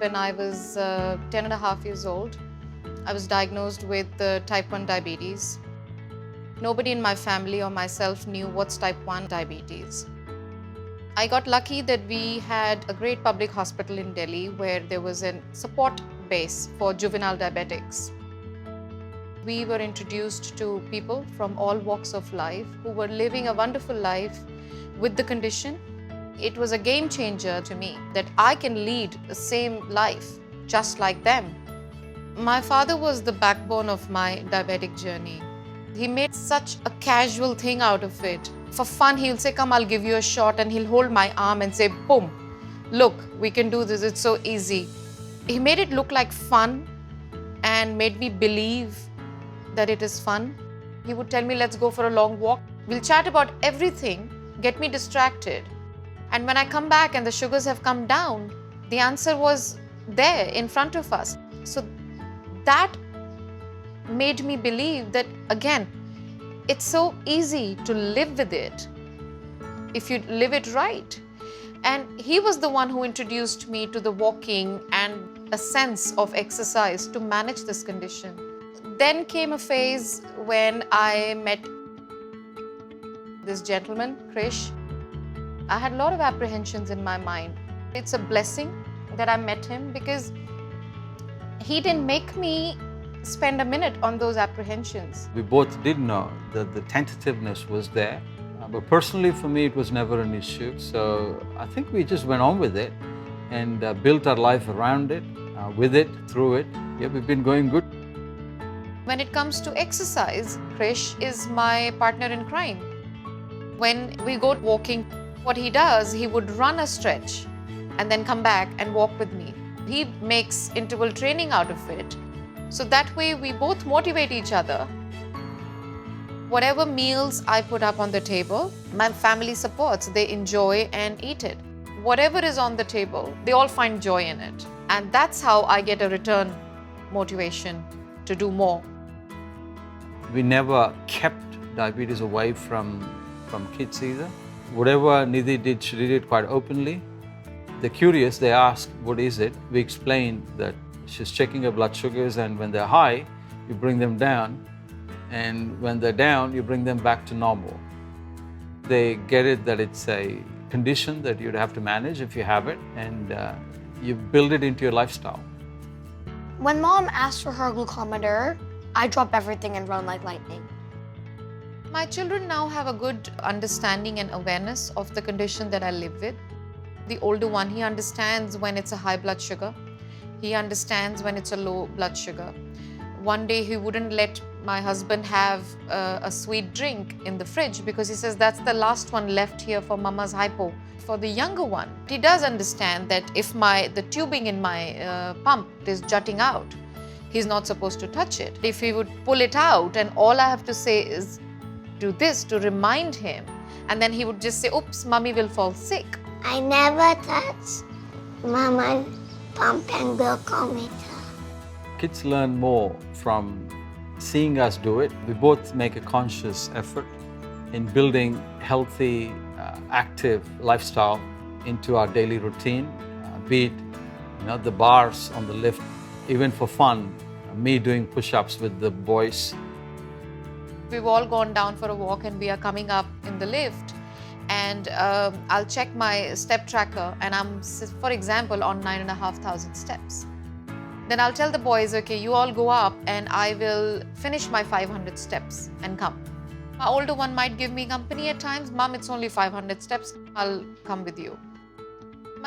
when I was 10 and a half years old. I was diagnosed with type 1 diabetes. Nobody in my family or myself knew what's type 1 diabetes. I got lucky that we had a great public hospital in Delhi where there was a support base for juvenile diabetics. We were introduced to people from all walks of life who were living a wonderful life with the condition. It was a game changer to me that I can lead the same life just like them. My father was the backbone of my diabetic journey. He made such a casual thing out of it. For fun, he'll say, "Come, I'll give you a shot," and he'll hold my arm and say, "Boom, look, we can do this, it's so easy." He made it look like fun and made me believe that it is fun. He would tell me, "Let's go for a long walk. We'll chat about everything, get me distracted." And when I come back and the sugars have come down, the answer was there in front of us. So that made me believe that, again, it's so easy to live with it if you live it right. And he was the one who introduced me to the walking and a sense of exercise to manage this condition. Then came a phase when I met this gentleman, Krish. I had a lot of apprehensions in my mind. It's a blessing that I met him because he didn't make me spend a minute on those apprehensions. We both did know that the tentativeness was there, but personally for me it was never an issue. So I think we just went on with it and built our life around it, with it, through it. Yeah, we've been going good. When it comes to exercise, Krish is my partner in crime. When we go walking, what he does, he would run a stretch and then come back and walk with me. He makes interval training out of it. So that way we both motivate each other. Whatever meals I put up on the table, my family supports, they enjoy and eat it. Whatever is on the table, they all find joy in it. And that's how I get a return motivation to do more. We never kept diabetes away from kids either. Whatever Nidhi did, she did it quite openly. They're curious, they ask, "What is it?" We explain that she's checking her blood sugars, and when they're high, you bring them down, and when they're down, you bring them back to normal. They get it that it's a condition that you'd have to manage if you have it, and you build it into your lifestyle. When Mom asked for her glucometer, I drop everything and run like lightning. My children now have a good understanding and awareness of the condition that I live with. The older one, he understands when it's a high blood sugar. He understands when it's a low blood sugar. One day he wouldn't let my husband have a sweet drink in the fridge because he says that's the last one left here for Mama's hypo. For the younger one, he does understand that if the tubing in my pump is jutting out, he's not supposed to touch it. If he would pull it out and all I have to say is do this to remind him, and then he would just say, "Oops, Mommy will fall sick." I never touch Mama's pump and glucometer. Kids learn more from seeing us do it. We both make a conscious effort in building healthy, active lifestyle into our daily routine, be it the bars on the lift, even for fun, me doing push-ups with the boys. We've all gone down for a walk and we are coming up in the lift, and I'll check my step tracker and I'm, for example, on 9,500 steps. Then I'll tell the boys, "Okay, you all go up and I will finish my 500 steps and come." My older one might give me company at times. "Mom, it's only 500 steps, I'll come with you."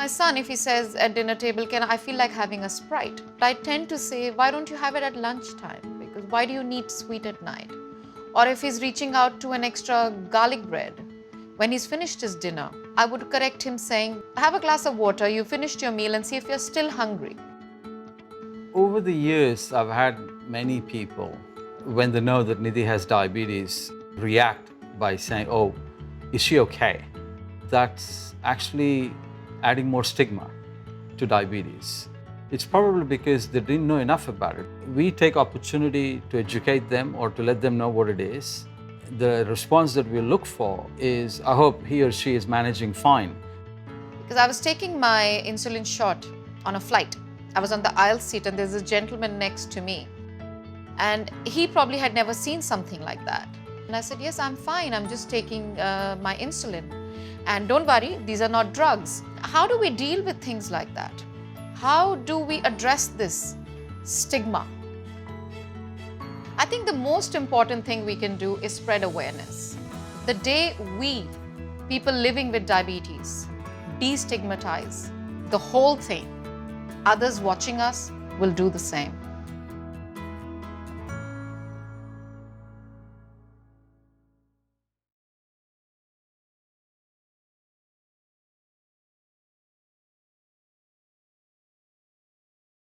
My son, if he says at dinner table, I feel like having a Sprite, I tend to say, "Why don't you have it at lunchtime? Because why do you need sweet at night?" Or if he's reaching out to an extra garlic bread, when he's finished his dinner, I would correct him saying, "Have a glass of water, you finished your meal, and see if you're still hungry." Over the years, I've had many people, when they know that Nidhi has diabetes, react by saying, "Oh, is she okay?" That's actually adding more stigma to diabetes. It's probably because they didn't know enough about it. We take opportunity to educate them or to let them know what it is. The response that we look for is, I hope he or she is managing fine. Because I was taking my insulin shot on a flight. I was on the aisle seat and there's a gentleman next to me. And he probably had never seen something like that. And I said, yes, I'm fine. I'm just taking my insulin. And don't worry, these are not drugs. How do we deal with things like that? How do we address this stigma? I think the most important thing we can do is spread awareness. The day we, people living with diabetes, destigmatize the whole thing, others watching us will do the same.